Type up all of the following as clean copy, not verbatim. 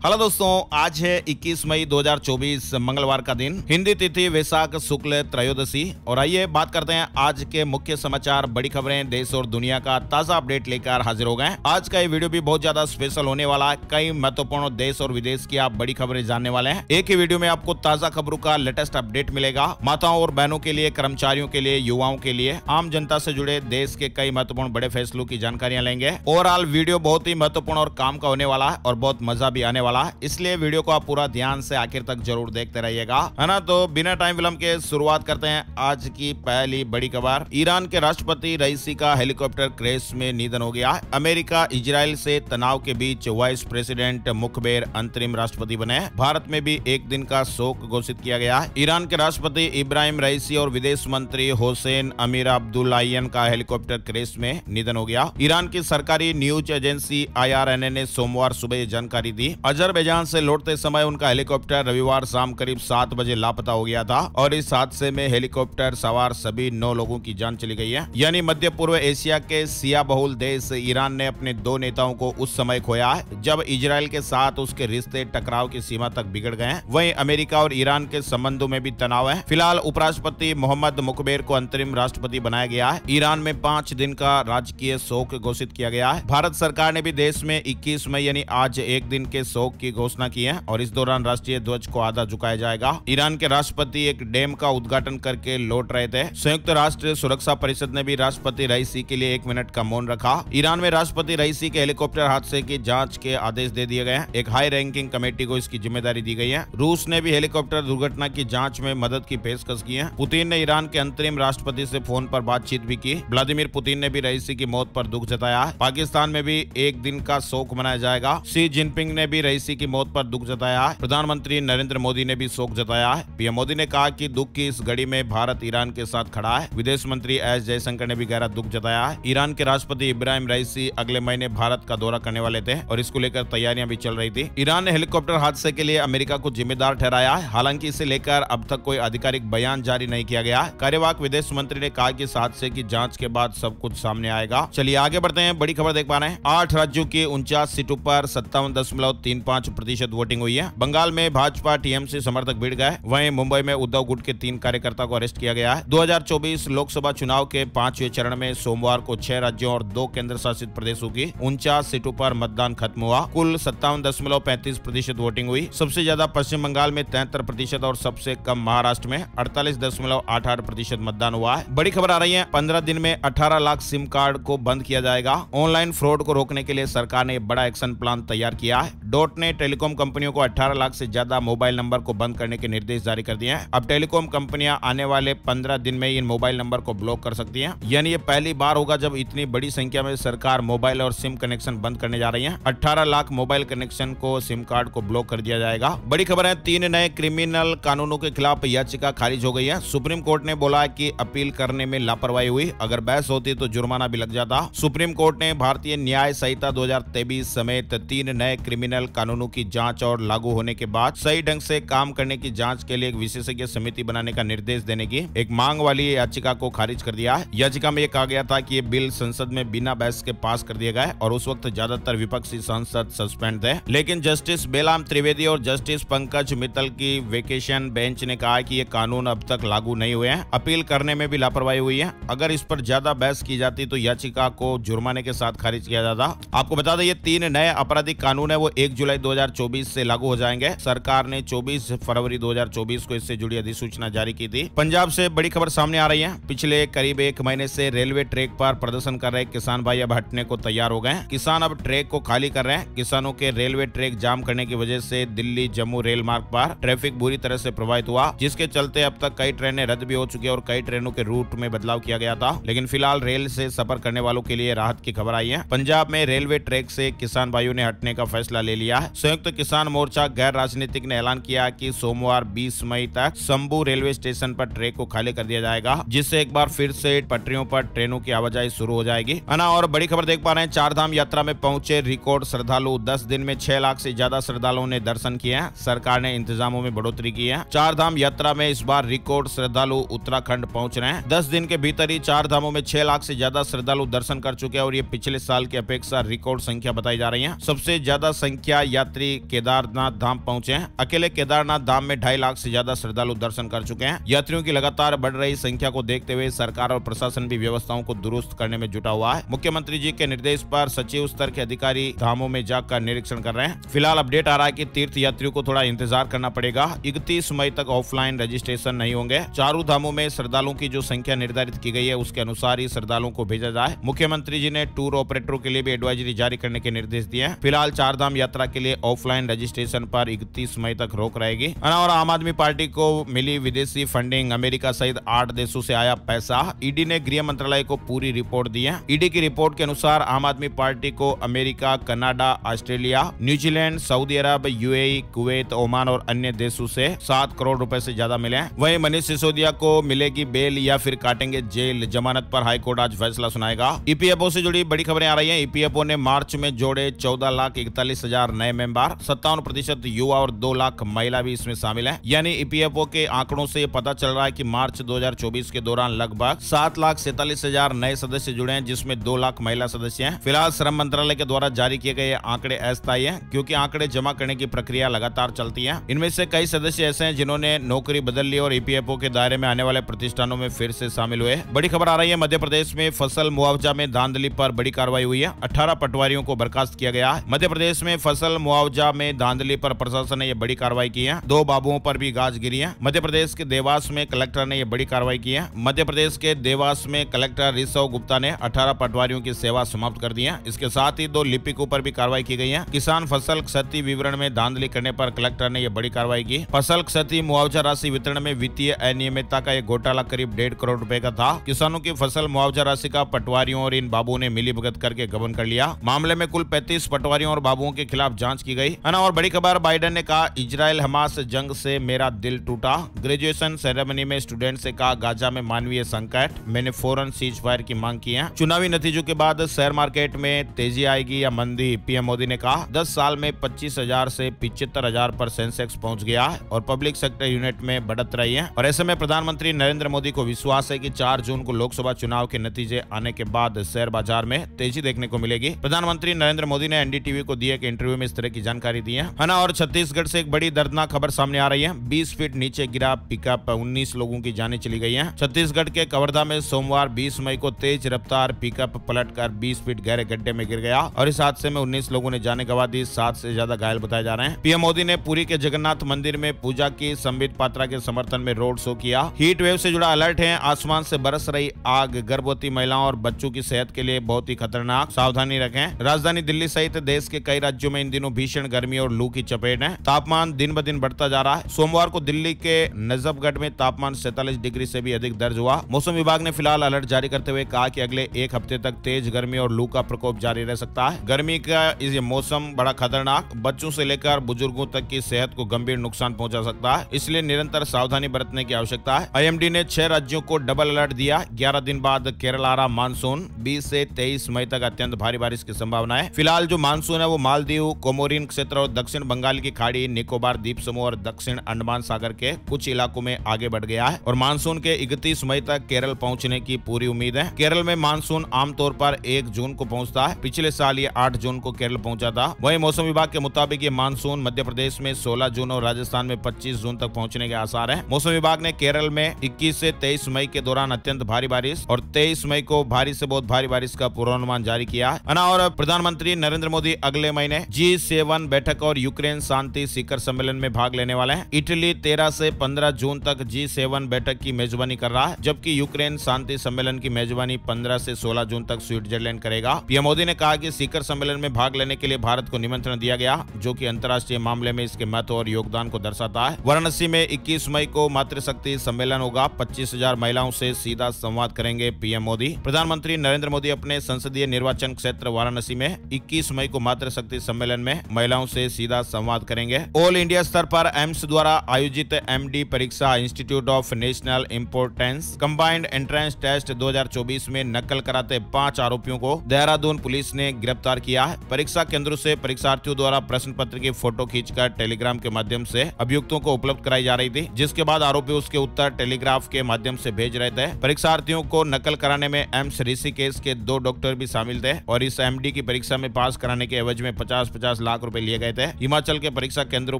Hello दोस्तों, आज है 21 मई 2024 मंगलवार का दिन, हिंदी तिथि वैशाख शुक्ल त्रयोदशी। और आइए बात करते हैं आज के मुख्य समाचार, बड़ी खबरें, देश और दुनिया का ताजा अपडेट लेकर हाजिर हो गए। आज का ये वीडियो भी बहुत ज्यादा स्पेशल होने वाला है। कई महत्वपूर्ण देश और विदेश की आप बड़ी खबरें जानने वाले हैं। एक ही वीडियो में आपको ताजा खबरों का लेटेस्ट अपडेट मिलेगा। माताओं और बहनों के लिए, कर्मचारियों के लिए, युवाओं के लिए, आम जनता से जुड़े देश के कई महत्वपूर्ण बड़े फैसलों की जानकारियां लेंगे। ओवरऑल वीडियो बहुत ही महत्वपूर्ण और काम का होने वाला है और बहुत मजा भी आने वाला, इसलिए वीडियो को आप पूरा ध्यान से आखिर तक जरूर देखते रहिएगा, है ना। तो बिना टाइम विलंब के शुरुआत करते हैं आज की पहली बड़ी खबर। ईरान के राष्ट्रपति रईसी का हेलीकॉप्टर क्रैश में निधन हो गया। अमेरिका इजराइल से तनाव के बीच वाइस प्रेसिडेंट मुखबिर अंतरिम राष्ट्रपति बने। भारत में भी एक दिन का शोक घोषित किया गया। ईरान के राष्ट्रपति इब्राहिम रईसी और विदेश मंत्री हुसैन अमीर अब्दुल्लाहियन का हेलीकॉप्टर क्रैश में निधन हो गया। ईरान की सरकारी न्यूज एजेंसी IRNA ने सोमवार सुबह ये जानकारी दी। अजरबैजान से लौटते समय उनका हेलीकॉप्टर रविवार शाम करीब 7 बजे लापता हो गया था और इस हादसे में हेलीकॉप्टर सवार सभी 9 लोगों की जान चली गई है। यानी मध्य पूर्व एशिया के शिया बहुल देश ईरान ने अपने 2 नेताओं को उस समय खोया है जब इजराइल के साथ उसके रिश्ते टकराव की सीमा तक बिगड़ गए हैं। वहीं अमेरिका और ईरान के संबंधों में भी तनाव है। फिलहाल उपराष्ट्रपति मोहम्मद मुखबिर को अंतरिम राष्ट्रपति बनाया गया है। ईरान में 5 दिन का राजकीय शोक घोषित किया गया है। भारत सरकार ने भी देश में 21 मई यानी आज एक दिन के शोक की घोषणा की है और इस दौरान राष्ट्रीय ध्वज को आधा झुकाया जाएगा। ईरान के राष्ट्रपति एक डैम का उद्घाटन करके लौट रहे थे। संयुक्त राष्ट्र सुरक्षा परिषद ने भी राष्ट्रपति रईसी के लिए 1 मिनट का मौन रखा। ईरान में राष्ट्रपति रईसी के हेलीकॉप्टर हादसे की जांच के आदेश दे दिए गए हैं। एक हाई रैंकिंग कमेटी को इसकी जिम्मेदारी दी गई है। रूस ने भी हेलीकॉप्टर दुर्घटना की जांच में मदद की पेशकश की है। पुतिन ने ईरान के अंतरिम राष्ट्रपति से फोन पर बातचीत भी की। व्लादिमीर पुतिन ने भी रईसी की मौत पर दुख जताया है। पाकिस्तान में भी एक दिन का शोक मनाया जाएगा। शी जिनपिंग ने भी रईसी की मौत पर दुख जताया है। प्रधानमंत्री नरेंद्र मोदी ने भी शोक जताया है। पीएम मोदी ने कहा कि दुख की इस घड़ी में भारत ईरान के साथ खड़ा है। विदेश मंत्री एस जयशंकर ने भी गहरा दुख जताया है। ईरान के राष्ट्रपति इब्राहिम रईसी अगले महीने भारत का दौरा करने वाले थे और इसको लेकर तैयारियां भी चल रही थी। ईरान ने हेलीकॉप्टर हादसे के लिए अमेरिका को जिम्मेदार ठहराया है। हालांकि इसे लेकर अब तक कोई आधिकारिक बयान जारी नहीं किया गया है। कार्यवाहक विदेश मंत्री ने कहा कि इस हादसे की जांच के बाद सब कुछ सामने आएगा। चलिए आगे बढ़ते हैं। बड़ी खबर देख पा रहे हैं। 8 राज्यों की 49 सीटों पर 57.35% वोटिंग हुई है। बंगाल में भाजपा टीएमसी समर्थक भिड़ गए। वहीं मुंबई में उद्धव गुट के 3 कार्यकर्ता को अरेस्ट किया गया है। 2024 लोकसभा चुनाव के 5वें चरण में सोमवार को 6 राज्यों और 2 केंद्र शासित प्रदेशों की 49 सीटों पर मतदान खत्म हुआ। कुल 57.35% वोटिंग हुई। सबसे ज्यादा पश्चिम बंगाल में 73% और सबसे कम महाराष्ट्र में 48.88% मतदान हुआ है। बड़ी खबर आ रही है। 15 दिन में 18 लाख सिम कार्ड को बंद किया जाएगा। ऑनलाइन फ्रॉड को रोकने के लिए सरकार ने बड़ा एक्शन प्लान तैयार किया है। डॉट ने टेलीकॉम कंपनियों को 18 लाख से ज्यादा मोबाइल नंबर को बंद करने के निर्देश जारी कर दिए हैं। अब टेलीकॉम कंपनियां आने वाले 15 दिन में इन मोबाइल नंबर को ब्लॉक कर सकती हैं। यानी ये पहली बार होगा जब इतनी बड़ी संख्या में सरकार मोबाइल और सिम कनेक्शन बंद करने जा रही है। 18 लाख मोबाइल कनेक्शन को, सिम कार्ड को ब्लॉक कर दिया जाएगा। बड़ी खबर है। 3 नए क्रिमिनल कानूनों के खिलाफ याचिका खारिज हो गई है। सुप्रीम कोर्ट ने बोला कि अपील करने में लापरवाही हुई, अगर बहस होती तो जुर्माना भी लग जाता। सुप्रीम कोर्ट ने भारतीय न्याय संहिता 2023 समेत 3 नए क्रिमिनल कानूनों की जांच और लागू होने के बाद सही ढंग से काम करने की जांच के लिए एक विशेषज्ञ समिति बनाने का निर्देश देने की एक मांग वाली याचिका को खारिज कर दिया है। याचिका में यह कहा गया था कि ये बिल संसद में बिना बहस के पास कर दिए गए और उस वक्त ज्यादातर विपक्षी सांसद सस्पेंड थे। लेकिन जस्टिस बेलाम त्रिवेदी और जस्टिस पंकज मित्तल की वेकेशन बेंच ने कहा कि ये कानून अब तक लागू नहीं हुए हैं। अपील करने में भी लापरवाही हुई है। अगर इस पर ज्यादा बहस की जाती तो याचिका को जुर्माने के साथ खारिज किया जाता। आपको बता दें ये 3 नए आपराधिक कानून है वो 1 जुलाई 2024 से लागू हो जाएंगे। सरकार ने 24 फरवरी 2024 को इससे जुड़ी अधिसूचना जारी की थी। पंजाब से बड़ी खबर सामने आ रही है। पिछले करीब 1 महीने से रेलवे ट्रैक पर प्रदर्शन कर रहे किसान भाई अब हटने को तैयार हो गए हैं। किसान अब ट्रैक को खाली कर रहे हैं। किसानों के रेलवे ट्रैक जाम करने की वजह से दिल्ली जम्मू रेल मार्ग पर ट्रैफिक बुरी तरह से प्रभावित हुआ, जिसके चलते अब तक कई ट्रेनें रद्द भी हो चुकी है और कई ट्रेनों के रूट में बदलाव किया गया था। लेकिन फिलहाल रेल से सफर करने वालों के लिए राहत की खबर आई है। पंजाब में रेलवे ट्रैक से किसान भाइयों ने हटने का फैसला ले लिया है। संयुक्त किसान मोर्चा गैर राजनीतिक ने ऐलान किया कि सोमवार 20 मई तक शंभू रेलवे स्टेशन पर ट्रैक को खाली कर दिया जाएगा, जिससे एक बार फिर से पटरियों पर ट्रेनों की आवाजाही शुरू हो जाएगी। और बड़ी खबर देख पा रहे हैं। 4 धाम यात्रा में पहुंचे रिकॉर्ड श्रद्धालु। 10 दिन में 6 लाख से ज्यादा श्रद्धालुओं ने दर्शन किए हैं। सरकार ने इंतजामों में बढ़ोतरी की है। 4 धाम यात्रा में इस बार रिकॉर्ड श्रद्धालु उत्तराखंड पहुंच रहे हैं। 10 दिन के भीतर ही 4 धामों में 6 लाख से ज्यादा श्रद्धालु दर्शन कर चुके हैं और ये पिछले साल की अपेक्षा रिकॉर्ड संख्या बताई जा रही है। सबसे ज्यादा संख्या यात्री केदारनाथ धाम पहुंचे हैं। अकेले केदारनाथ धाम में 2.5 लाख से ज्यादा श्रद्धालु दर्शन कर चुके हैं। यात्रियों की लगातार बढ़ रही संख्या को देखते हुए सरकार और प्रशासन भी व्यवस्थाओं को दुरुस्त करने में जुटा हुआ है। मुख्यमंत्री जी के निर्देश पर सचिव स्तर के अधिकारी धामों में जाकर निरीक्षण कर रहे हैं। फिलहाल अपडेट आ रहा है कि तीर्थ यात्रियों को थोड़ा इंतजार करना पड़ेगा। 31 मई तक ऑफलाइन रजिस्ट्रेशन नहीं होंगे। चारों धामों में श्रद्धालुओं की जो संख्या निर्धारित की गई है उसके अनुसार ही श्रद्धालुओं को भेजा जाए। मुख्यमंत्री जी ने टूर ऑपरेटरों के लिए भी एडवाइजरी जारी करने के निर्देश दिए हैं। फिलहाल 4 धाम यात्रा के लिए ऑफलाइन रजिस्ट्रेशन पर 31 मई तक रोक रहेगी। और आम आदमी पार्टी को मिली विदेशी फंडिंग, अमेरिका सहित 8 देशों से आया पैसा। ईडी ने गृह मंत्रालय को पूरी रिपोर्ट दी है। ईडी की रिपोर्ट के अनुसार आम आदमी पार्टी को अमेरिका, कनाडा, ऑस्ट्रेलिया, न्यूजीलैंड, सऊदी अरब, यूएई, कुवैत, ओमान और अन्य देशों से 7 करोड़ रुपए से ज्यादा मिले हैं। वहीं मनीष सिसोदिया को मिलेगी बेल या फिर काटेंगे जेल। जमानत पर हाईकोर्ट आज फैसला सुनाएगा। ईपीएफओ से जुड़ी बड़ी खबरें आ रही हैं। ईपीएफओ ने मार्च में जोड़े 14,41,000 नए मेंबर, 57% युवा और 2 लाख महिला भी इसमें शामिल है। यानी ईपीएफओ के आंकड़ों से पता चल रहा है कि मार्च 2024 के दौरान लगभग 7,47,000 नए सदस्य जुड़े हैं, जिसमें 2 लाख महिला सदस्य हैं। फिलहाल श्रम मंत्रालय के द्वारा जारी किए गए आंकड़े अस्थायी हैं, क्योंकि आंकड़े जमा करने की प्रक्रिया लगातार चलती है। इनमें से कई सदस्य ऐसे हैं जिन्होंने नौकरी बदल ली और ईपीएफओ के दायरे में आने वाले प्रतिष्ठानों में फिर से शामिल हुए। बड़ी खबर आ रही है, मध्य प्रदेश में फसल मुआवजा में धांधली पर बड़ी कार्रवाई हुई है। 18 पटवारियों को बर्खास्त किया गया है। मध्य प्रदेश में फसल मुआवजा में धांधली पर प्रशासन ने यह बड़ी कार्रवाई की है। 2 बाबुओं पर भी गाज गिरी है। मध्य प्रदेश के देवास में कलेक्टर ने यह बड़ी कार्रवाई की है। मध्य प्रदेश के देवास में कलेक्टर ऋषभ गुप्ता ने 18 पटवारियों की सेवा समाप्त कर दी है। इसके साथ ही 2 लिपिकों पर भी कार्रवाई की गई है। किसान फसल क्षति विवरण में धांधली करने पर कलेक्टर ने यह बड़ी कार्रवाई की। फसल क्षति मुआवजा राशि वितरण में वित्तीय अनियमितता का एक घोटाला करीब 1.5 करोड़ रुपए का था। किसानों की फसल मुआवजा राशि का पटवारियों और इन बाबुओं ने मिलीभगत करके गबन कर लिया। मामले में कुल 35 पटवारियों और बाबुओं के खिलाफ जांच की गई है ना। और बड़ी खबर, बाइडेन ने कहा इजराइल हमास जंग से मेरा दिल टूटा। ग्रेजुएशन सेरेमनी में स्टूडेंट से कहा गाजा में मानवीय संकट, मैंने फौरन सीज फायर की मांग की है। चुनावी नतीजों के बाद शेयर मार्केट में तेजी आएगी या मंदी, पीएम मोदी ने कहा। 10 साल में 25,000 से 75,000 पर सेंसेक्स पहुंच गया है और पब्लिक सेक्टर यूनिट में बढ़त रही है। और ऐसे में प्रधानमंत्री नरेंद्र मोदी को विश्वास है कि 4 जून को लोकसभा चुनाव के नतीजे आने के बाद शेयर बाजार में तेजी देखने को मिलेगी। प्रधानमंत्री नरेंद्र मोदी ने एनडीटीवी को दिए एक इंटरव्यू में इस तरह की जानकारी दी है ना। और छत्तीसगढ़ से एक बड़ी दर्दनाक खबर सामने आ रही है। 20 फीट नीचे गिरा पिकअप, 19 लोगों की जानें चली गई हैं। छत्तीसगढ़ के कवर्धा में सोमवार 20 मई को तेज रफ्तार पिकअप पलटकर 20 फीट गहरे गड्ढे में गिर गया और इस हादसे में 19 लोगों ने जानें गंवा दी। 7 से ज्यादा घायल बताए जा रहे हैं। पीएम मोदी ने पुरी के जगन्नाथ मंदिर में पूजा की। संबित पात्रा के समर्थन में रोड शो किया। हीट वेव से जुड़ा अलर्ट है। आसमान से बरस रही आग गर्भवती महिलाओं और बच्चों की सेहत के लिए बहुत ही खतरनाक, सावधानी रखें। राजधानी दिल्ली सहित देश के कई राज्यों में इन दिनों भीषण गर्मी और लू की चपेट है। तापमान दिन ब दिन बढ़ता जा रहा है। सोमवार को दिल्ली के नजफगढ़ में तापमान 47 डिग्री से भी अधिक दर्ज हुआ। मौसम विभाग ने फिलहाल अलर्ट जारी करते हुए कहा कि अगले 1 हफ्ते तक तेज गर्मी और लू का प्रकोप जारी रह सकता है। गर्मी का ये मौसम बड़ा खतरनाक, बच्चों से लेकर बुजुर्गों तक की सेहत को गंभीर नुकसान पहुंचा सकता है, इसलिए निरंतर सावधानी बरतने की आवश्यकता है। आईएमडी ने 6 राज्यों को डबल अलर्ट दिया। 11 दिन बाद केरल आ रहा मानसून। 20 से 23 मई तक अत्यंत भारी बारिश की संभावना है। फिलहाल जो मानसून है वो मालदीव, कोमोरिन क्षेत्र और दक्षिण बंगाल की खाड़ी, निकोबार द्वीप समूह और दक्षिण अंडमान सागर के कुछ इलाकों में आगे बढ़ गया है और मानसून के 31 मई तक केरल पहुंचने की पूरी उम्मीद है। केरल में मानसून आमतौर पर 1 जून को पहुंचता है। पिछले साल ये 8 जून को केरल पहुंचा था। वहीं मौसम विभाग के मुताबिक ये मानसून मध्य प्रदेश में 16 जून और राजस्थान में 25 जून तक पहुंचने के आसार हैं। मौसम विभाग ने केरल में 21 से 23 मई के दौरान अत्यंत भारी बारिश और 23 मई को भारी से बहुत भारी बारिश का पूर्वानुमान जारी किया है ना। और प्रधानमंत्री नरेंद्र मोदी अगले महीने G7 बैठक और यूक्रेन शांति शिखर सम्मेलन में भाग लेने वाले हैं। इटली 13 से 15 जून तक G7 बैठक की मेजबानी कर रहा है, जबकि यूक्रेन शांति सम्मेलन की मेजबानी 15 से 16 जून तक स्विट्जरलैंड करेगा। पीएम मोदी ने कहा कि शिखर सम्मेलन में भाग लेने के लिए भारत को निमंत्रण दिया गया, जो कि अंतर्राष्ट्रीय मामले में इसके महत्व और योगदान को दर्शाता है। वाराणसी में 21 मई को मातृशक्ति सम्मेलन होगा। 25,000 महिलाओं से सीधा संवाद करेंगे पीएम मोदी। प्रधानमंत्री नरेंद्र मोदी अपने संसदीय निर्वाचन क्षेत्र वाराणसी में 21 मई को मातृशक्ति सम्मेलन में महिलाओं से सीधा संवाद करेंगे। ऑल इंडिया स्तर पर एम्स द्वारा आयोजित एमडी परीक्षा institute of national importance combined entrance test 2024 में नकल कराते 5 आरोपियों को देहरादून पुलिस ने गिरफ्तार किया है। परीक्षा केंद्रों से परीक्षार्थियों द्वारा प्रश्न पत्र की फोटो खींचकर टेलीग्राम के माध्यम से अभियुक्तों को उपलब्ध कराई जा रही थी, जिसके बाद आरोपी उसके उत्तर टेलीग्राफ के माध्यम से भेज रहे थे। परीक्षार्थियों को नकल कराने में एम्स ऋषिकेश के 2 डॉक्टर भी शामिल थे और इस एमडी की परीक्षा में पास कराने के एवज में 50-50 लाख रुपए लिए गए थे। हिमाचल के परीक्षा केंद्रों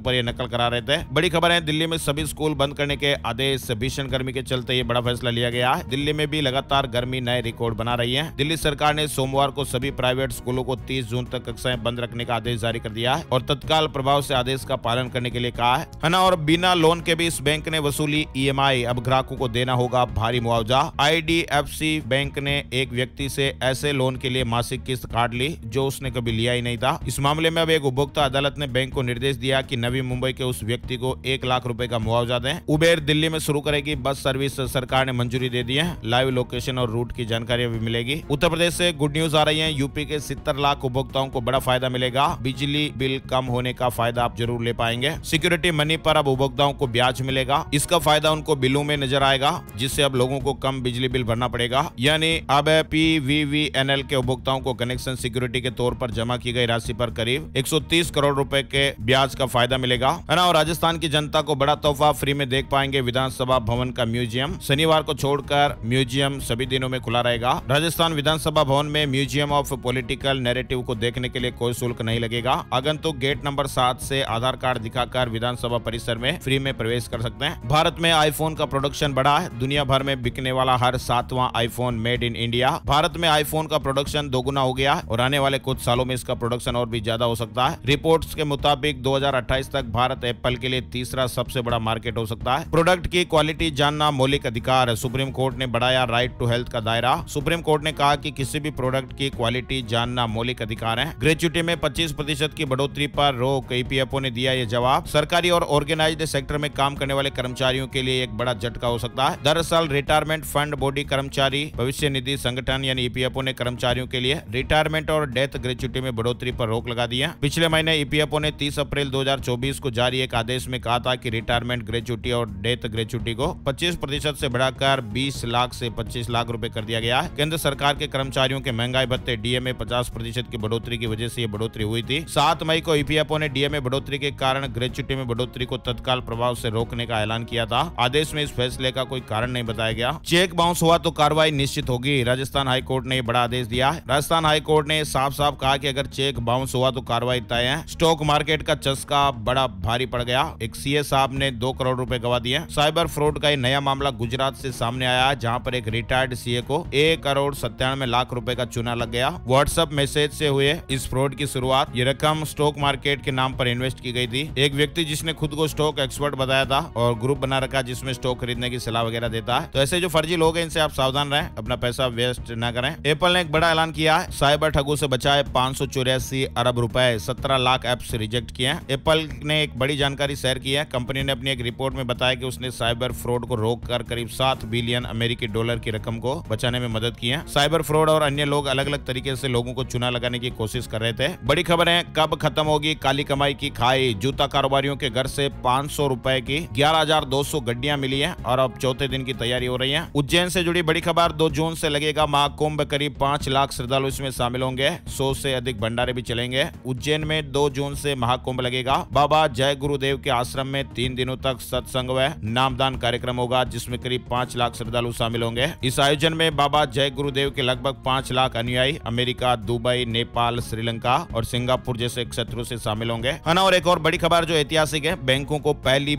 पर ये नकल करा रहे थे। बड़ी खबर है, दिल्ली में सभी स्कूल बंद करने के आदेश। भीषण गर्मी के चलते ये बड़ा फैसला लिया गया है। दिल्ली में भी लगातार गर्मी नए रिकॉर्ड बना रही है। दिल्ली सरकार ने सोमवार को सभी प्राइवेट स्कूलों को 30 जून तक कक्षाएं बंद रखने का आदेश जारी कर दिया है और तत्काल प्रभाव से आदेश का पालन करने के लिए कहा है ना। और बिना लोन के भी इस बैंक ने वसूली EMI। अब ग्राहकों को देना होगा भारी मुआवजा। IDFC बैंक ने एक व्यक्ति से ऐसे लोन के लिए मासिक किस्त काट ली जो उसने कभी लिया ही नहीं था। इस मामले में अब एक उपभोक्ता अदालत ने बैंक को निर्देश दिया कि नवी मुंबई के उस व्यक्ति को 1 लाख रुपए का मुआवजा दें। उबेर दिल्ली में शुरू करेगी बस सर्विस, सरकार ने मंजूरी दे दी है। लाइव लोकेशन और रूट की जानकारी भी मिलेगी। उत्तर प्रदेश से गुड न्यूज आ रही है। यूपी के 70 लाख उपभोक्ताओं को बड़ा फायदा मिलेगा। बिजली बिल कम होने का फायदा आप जरूर ले पाएंगे। सिक्योरिटी मनी पर अब उपभोक्ताओं को ब्याज मिलेगा। इसका फायदा उनको बिलों में नजर आएगा, जिससे अब लोगों को कम बिजली बिल भरना पड़ेगा। यानी अब PVVNL के उपभोक्ताओं को कनेक्शन सिक्योरिटी के तौर पर जमा की गई राशि पर करीब 130 करोड़ रुपए के ब्याज का फायदा मिलेगा, है ना। और राजस्थान की जनता को बड़ा तोहफा, फ्री में देख पाएंगे विधानसभा भवन का म्यूजियम। शनिवार को छोड़कर म्यूजियम सभी दिनों में खुला रहेगा। राजस्थान विधानसभा भवन में म्यूजियम ऑफ पॉलिटिकल नैरेटिव को देखने के लिए कोई शुल्क नहीं लगेगा। आगंतुक गेट नंबर 7 से आधार कार्ड दिखाकर विधानसभा परिसर में फ्री में प्रवेश कर सकते हैं। भारत में आईफोन का प्रोडक्शन बढ़ा है। दुनिया भर में बिकने वाला हर 7वां iPhone made in India. Bharat में आईफोन का प्रोडक्शन दोगुना हो गया है और आने वाले कुछ सालों में इसका प्रोडक्शन और भी ज्यादा हो सकता है। रिपोर्ट्स के मुताबिक 2028 तक भारत एप्पल के लिए तीसरा सबसे बड़ा मार्केट हो सकता है। प्रोडक्ट की क्वालिटी जानना मौलिक अधिकार है। सुप्रीम कोर्ट ने बढ़ाया राइट टू हेल्थ का दायरा। सुप्रीम कोर्ट ने कहा कि किसी भी प्रोडक्ट की क्वालिटी जानना मौलिक अधिकार है। ग्रेच्युटी में 25% की बढ़ोतरी पर रोक। EPFO ने दिया ये जवाब। सरकारी और ऑर्गेनाइज्ड सेक्टर में काम करने वाले कर्मचारियों के लिए एक बड़ा झटका हो सकता है। दरअसल रिटायरमेंट फंड बॉडी कर्मचारी भविष्य निधि संगठन यानी EPFO ने कर्मचारियों के लिए रिटायरमेंट और डेथ ग्रेच्युटी में बढ़ोतरी पर रोक लगा दी है। पिछले महीने EPFO ने 30 अप्रैल 2024 को जारी एक आदेश में कहा था कि रिटायरमेंट ग्रेच्युटी और डेथ ग्रेच्युटी को 25% से बढ़ाकर 20 लाख से 25 लाख रुपए कर दिया गया है। केंद्र सरकार के कर्मचारियों के महंगाई भत्ते DA में 50% की बढ़ोतरी की वजह से ये बढ़ोतरी हुई थी। 7 मई को EPFO ने DA में बढ़ोतरी के कारण ग्रेच्युटी में बढ़ोतरी को तत्काल प्रभाव से रोकने का ऐलान किया था। आदेश में इस फैसले का कोई कारण नहीं बताया गया। चेक बाउंस हुआ तो कार्रवाई निश्चित होगी। राजस्थान हाईकोर्ट ने बड़ा आदेश दिया है। राजस्थान हाईकोर्ट ने साफ साफ कहा कि अगर चेक बाउंस हुआ तो कार्रवाई तय है। स्टॉक मार्केट का चस्का बड़ा भारी पड़ गया। एक CA साहब ने 2 करोड़ रुपए गवा दिए। साइबर फ्रॉड का नया मामला गुजरात से सामने आया है, जहां पर एक रिटायर्ड CA को 1 करोड़ 97 लाख रुपए का चूना लग गया। व्हाट्सएप मैसेज से हुए इस फ्रॉड की शुरुआत। ये रकम स्टॉक मार्केट के नाम पर इन्वेस्ट की गई थी। एक व्यक्ति जिसने खुद को स्टॉक एक्सपर्ट बताया था और ग्रुप बना रखा जिसमें स्टॉक खरीदने की सलाह वगैरह देता है। तो ऐसे जो फर्जी लोग हैं इनसे आप सावधान रहें, अपना पैसा वेस्ट न करें। एप्पल ने एक बड़ा ऐलान किया है। साइबर ठगों से बचाए 584 अरब रुपए, 17 लाख ऐप्स रिजेक्ट किए हैं। एप्पल ने एक बड़ी जानकारी शेयर की है। कंपनी ने अपनी एक रिपोर्ट में बताया कि उसने साइबर फ्रॉड को रोककर करीब 7 बिलियन अमेरिकी डॉलर की रकम को बचाने में मदद की है। साइबर फ्रॉड और अन्य लोग अलग अलग तरीके से लोगों को चुना लगाने की कोशिश कर रहे थे। बड़ी खबर है, कब खत्म होगी काली कमाई की खाई। जूता कारोबारियों के घर से 500 रुपए की 11,200 गड्डियां मिली है और अब चौथे दिन की तैयारी हो रही है। उज्जैन से जुड़ी बड़ी खबर, 2 जून से लगेगा महाकुंभ। करीब 5 लाख श्रद्धालु इसमें शामिल होंगे। 100 से अधिक भंडारे भी चलेंगे। उज्जैन में 2 जून से महाकुंभ लगेगा। बाबा जय गुरुदेव के आश्रम में 3 दिनों तक सत्संग व नामदान कार्यक्रम होगा, जिसमें करीब 5 लाख श्रद्धालु शामिल होंगे। इस आयोजन में बाबा जय गुरुदेव के लगभग 5 लाख अनुयायी अमेरिका, दुबई, नेपाल, श्रीलंका और सिंगापुर जैसे क्षेत्रों से शामिल होंगे, है ना। और एक और बड़ी खबर जो ऐतिहासिक है, बैंकों को पहली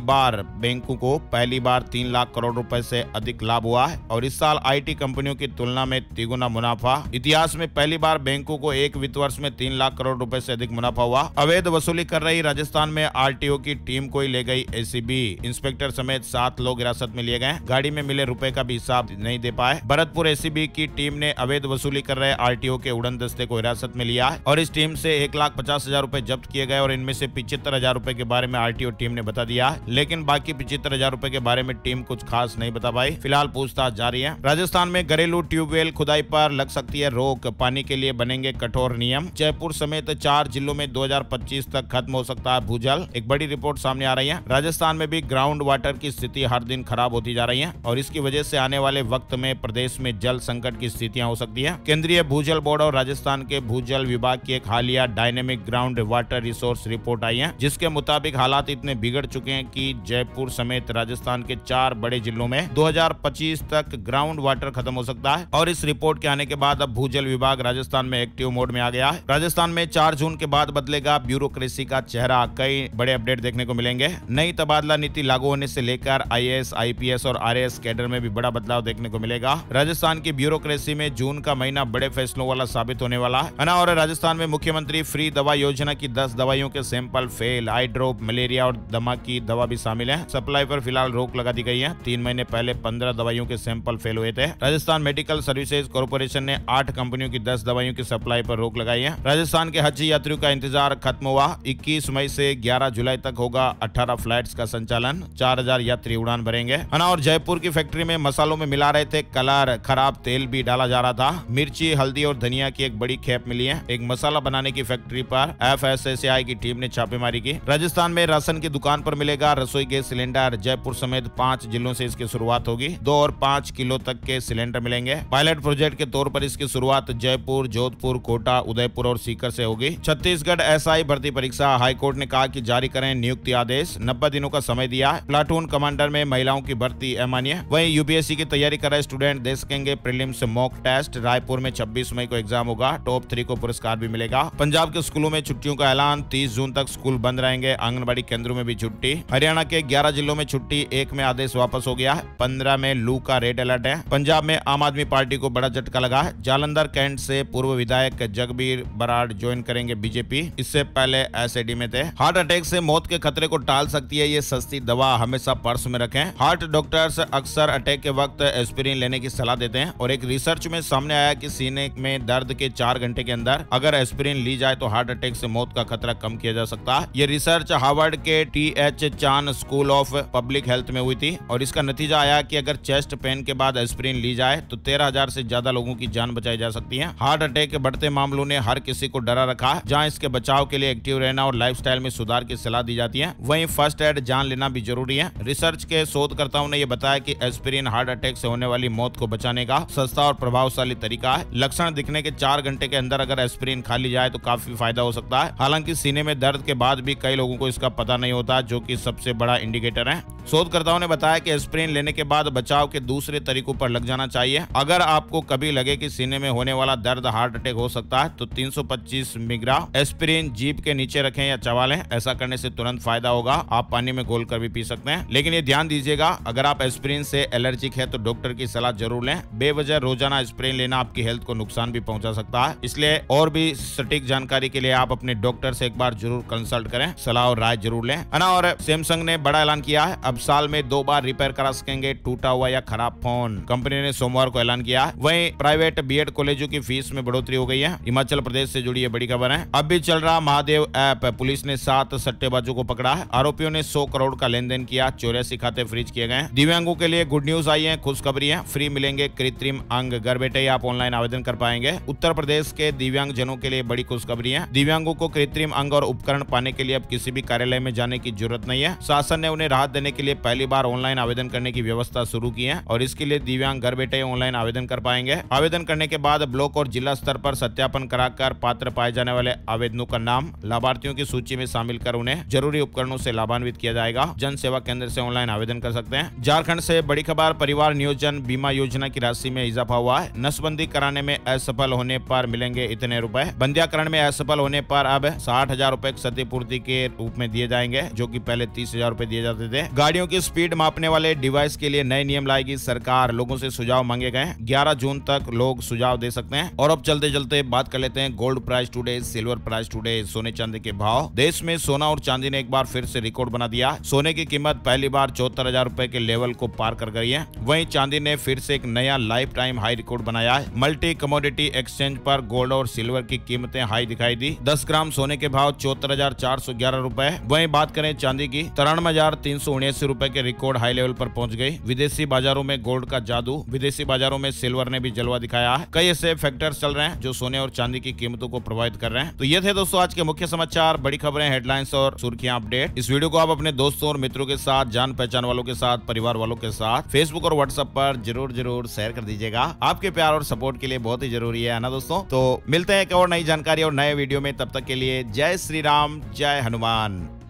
बार 3 लाख करोड़ रुपए से अधिक लाभ हुआ है और इस साल IT कंपनियों की तुलना में तिगुना मुनाफा। इतिहास में पहली बार बैंकों को एक वित्त वर्ष में 3 लाख करोड़ रुपए से अधिक मुनाफा हुआ। अवैध वसूली कर रही राजस्थान में RTO की टीम को ही ले गई ACB। इंस्पेक्टर समेत 7 लोग हिरासत में लिए गए। गाड़ी में मिले रुपए का भी हिसाब नहीं दे पाए। भरतपुर ACB की टीम ने अवैध वसूली कर रहे RTO के उड़न दस्ते को हिरासत में लिया है और इस टीम से 1,50,000 रुपए जब्त किए गए और इनमें से 75,000 रुपए के बारे में RTO टीम ने बता दिया है, लेकिन बाकी 75,000 रुपए के बारे में टीम कुछ खास नहीं बता पाई। फिलहाल पूछताछ जारी है। राजस्थान में घरेलू ट्यूबवेल खुदाई पर लग सकती है रोक। पानी के लिए बनेंगे कठोर नियम। जयपुर समेत 4 जिलों में 2025 तक खत्म हो सकता है भूजल। एक बड़ी रिपोर्ट सामने आ रही है। राजस्थान में भी ग्राउंड वाटर की स्थिति हर दिन खराब होती जा रही है और इसकी वजह से आने वाले वक्त में प्रदेश में जल संकट की स्थितियां हो सकती है। केंद्रीय भूजल बोर्ड और राजस्थान के भूजल विभाग की एक हालिया dynamic ground water resource report आई है, जिसके मुताबिक हालात इतने बिगड़ चुके हैं कि जयपुर समेत राजस्थान के 4 बड़े जिलों में 2025 तक ग्राउंड वाटर खत्म हो सकता है। और इस रिपोर्ट के आने के बाद अब भूजल विभाग राजस्थान में एक्टिव मोड में आ गया है। राजस्थान में 4 जून के बाद बदलेगा ब्यूरोक्रेसी का चेहरा, कई बड़े अपडेट देखने को मिलेंगे। नई तबादला नीति लागू होने से लेकर आईएएस, आईपीएस और आरएएस कैडर में भी बड़ा बदलाव देखने को मिलेगा। राजस्थान की ब्यूरोक्रेसी में जून का महीना बड़े फैसलों वाला साबित होने वाला है ना। और राजस्थान में मुख्यमंत्री फ्री दवा योजना की 10 दवाइयों के सैंपल फेल, आई ड्रॉप, मलेरिया और दमा की दवा भी शामिल है। सप्लाई पर फिलहाल रोक लगा दी गई है। 3 महीने पहले 15 दवाइयों के सैंपल फेल हुए थे। राजस्थान मेडिकल सर्विसेज कॉर्पोरेशन ने 8 कंपनियों की 10 दवाइयों की सप्लाई पर रोक लगाई है। राजस्थान के हज यात्रियों का इंतजार खत्म हुआ। 21 मई से 11 जुलाई तक होगा 18 फ्लाइट्स का संचालन। 4000 यात्री उड़ान भरेंगे, है ना। और जयपुर की फैक्ट्री में मसालों में मिला रहे थे कलर, खराब तेल भी डाला जा रहा था। मिर्ची, हल्दी और धनिया की एक बड़ी खेप मिली है। एक मसाला बनाने की फैक्ट्री पर एफएसएसएआई की टीम ने छापेमारी की। राजस्थान में राशन की दुकान पर मिलेगा रसोई गैस सिलेंडर। जयपुर समेत 5 जिलों से इसकी शुरुआत होगी। 2 और 5 किलो तक के सिलेंडर मिलेंगे। पायलट प्रोजेक्ट के तौर पर इसकी शुरुआत जयपुर, जोधपुर, कोटा, उदयपुर और सीकर से होगी। छत्तीसगढ़ एसआई भर्ती परीक्षा, हाईकोर्ट ने कहा कि जारी करें नियुक्ति आदेश। 90 दिनों का समय दिया। प्लाटून कमांडर में महिलाओं की भर्ती अमान्य। वहीं यूपीएससी की तैयारी कर रहे स्टूडेंट दे सकेंगे प्रीलिम्स मॉक टेस्ट। रायपुर में 26 मई को एग्जाम होगा। टॉप 3 को पुरस्कार भी मिलेगा। पंजाब के स्कूलों में छुट्टियों का ऐलान। 30 जून तक स्कूल बंद रहेंगे। आंगनबाड़ी केंद्रों में भी छुट्टी। हरियाणा के 11 जिलों में छुट्टी, 1 में आदेश वापस हो गया। 15 में लू का रेड अलर्ट है। पंजाब में आम आदमी पार्टी को बड़ा झटका लगा है। जालंधर कैंट से पूर्व विधायक जगबीर बराड़ ज्वाइन करेंगे बीजेपी। इससे पहले एसएडी में थे। हार्ट अटैक से मौत के खतरे को टाल सकती है ये सस्ती दवा, हमेशा पर्स में रखें। हार्ट डॉक्टर्स अक्सर अटैक के वक्त एस्पिरिन लेने की सलाह देते हैं। और एक रिसर्च में सामने आया कि सीने में दर्द के 4 घंटे के अंदर अगर एस्पिरिन ली जाए तो हार्ट अटैक से मौत का खतरा कम किया जा सकता है। ये रिसर्च हार्वर्ड के TH Chan school of public health में हुई थी। और इसका नतीजा आया कि अगर चेस्ट पेन के बाद एस्पिरिन ली जाए तो 13,000 से ज्यादा लोगों की जान बचाई जा सकती है। हार्ट अटैक के बढ़ते मामलों ने हर किसी को डरा रखा है। जहां इसके बचाव के लिए एक्टिव रहना और लाइफस्टाइल में सुधार की सलाह दी जाती है, वहीं फर्स्ट एड जान लेना भी जरूरी है। रिसर्च के शोधकर्ताओं ने यह बताया कि एस्पिरिन हार्ट अटैक से होने वाली मौत को बचाने का सस्ता और प्रभावशाली तरीका है। लक्षण दिखने के 4 घंटे के अंदर अगर एस्पिरिन खा ली जाए तो काफी फायदा हो सकता है। हालांकि सीने में दर्द के बाद भी कई लोगों को इसका पता नहीं होता, जो कि सबसे बड़ा इंडिकेटर है। शोधकर्ताओं ने बताया कि एस्पिरिन लेने के बाद बचाव के दूसरे तरीकों पर लग जाना चाहिए। अगर आपको कभी लगे कि सीने में होने वाला दर्द हार्ट अटैक हो सकता है तो 325 मिलीग्राम एस्पिरिन जीभ के नीचे रखें या चबा लें। ऐसा करने से तुरंत फायदा होगा। आप पानी में घोल कर भी पी सकते हैं। लेकिन ये ध्यान दीजिएगा, अगर आप एस्पिरिन से एलर्जिक है तो डॉक्टर की सलाह जरूर लें। बेवजह रोजाना एस्पिरिन लेना आपकी हेल्थ को नुकसान भी पहुंचा सकता है। इसलिए और भी सटीक जानकारी के लिए आप अपने डॉक्टर से एक बार जरूर कंसल्ट करें, सलाह और राय जरूर लें, है ना। और सैमसंग ने बड़ा ऐलान किया है, अब साल में 2 बार रिपेयर करा सकेंगे टूटा हुआ या खराब फोन। कंपनी ने सोमवार को ऐलान किया। वहीं प्राइवेट बीएड कॉलेजों की फीस में बढ़ोतरी हो गई है। हिमाचल प्रदेश से जुड़ी ये बड़ी खबर है। अब भी चल रहा महादेव ऐप, पुलिस ने 7 सट्टेबाजों को पकड़ा है। आरोपियों ने 100 करोड़ का लेन देन किया। 84 खाते फ्रीज किए गए। दिव्यांगों के लिए गुड न्यूज आई है, खुशखबरी है। फ्री मिलेंगे कृत्रिम अंग, घर बैठे ही आप ऑनलाइन आवेदन कर पाएंगे। उत्तर प्रदेश के दिव्यांग जनों के लिए बड़ी खुशखबरी है। दिव्यांगों को कृत्रिम अंग और उपकरण पाने के लिए अब किसी भी कार्यालय में जाने की जरूरत नहीं है। शासन ने उन्हें राहत देने के लिए पहली बार ऑनलाइन आवेदन करने की व्यवस्था शुरू की है। और इसके लिए दिव्यांग घर बैठे ऑनलाइन आवेदन कर पाएंगे। आवेदन करने के बाद ब्लॉक और जिला स्तर पर सत्यापन कराकर पात्र पाए जाने वाले आवेदकों का नाम लाभार्थियों की सूची में शामिल कर उन्हें जरूरी उपकरणों से लाभान्वित किया जाएगा। जन सेवा केंद्र से ऑनलाइन आवेदन कर सकते हैं। झारखंड से बड़ी खबर, परिवार नियोजन बीमा योजना की राशि में इजाफा हुआ है। नसबंदी कराने में असफल होने पर मिलेंगे इतने रुपए। बंदियाकरण में असफल होने पर अब 60,000 रुपए क्षतिपूर्ति के रूप में दिए जाएंगे, जो कि पहले 30,000 रुपए दिए जाते थे। गाड़ियों की स्पीड मापने वाले डिवाइस के लिए नए नियम लाएगी सरकार। लोगों से सुझाव मांगे गए। 11 जून तक लोग सुझाव दे सकते हैं। और अब चलते चलते बात कर लेते हैं gold price today, silver price today, सोने चांदी के भाव। देश में सोना और चांदी ने एक बार फिर से रिकॉर्ड बना दिया। सोने की कीमत पहली बार 74,000 रुपए के लेवल को पार कर गई है। वहीं चांदी ने फिर से एक नया लाइफ टाइम हाई रिकॉर्ड बनाया है। मल्टी कमोडिटी एक्सचेंज पर गोल्ड और सिल्वर की कीमतें हाई दिखाई दी। 10 ग्राम सोने के भाव 74,411 रुपए। वहीं बात करें चांदी की, 93,379 रुपए के रिकॉर्ड हाई लेवल पर पहुंच गई। विदेशी बाजारों में गोल्ड का जादू, विदेशी बाजारों में सिल्वर ने भी जलवा दिखाया है। कई ऐसे फैक्टर्स चल रहे हैं जो सोने और चांदी की कीमतों को प्रभावित कर रहे हैं। तो ये थे दोस्तों आज के मुख्य समाचार, बड़ी खबरें, हेडलाइंस और सुर्खियां, अपडेट। इस वीडियो को आप अपने दोस्तों और मित्रों के साथ, जान पहचान वालों के साथ, परिवार वालों के साथ फेसबुक और व्हाट्सएप पर जरूर शेयर कर दीजिएगा। आपके प्यार और सपोर्ट के लिए बहुत ही जरूरी है ना दोस्तों। तो मिलते हैं एक और नई जानकारी और नए वीडियो में। तब तक के लिए जय श्री राम, जय हनुमान।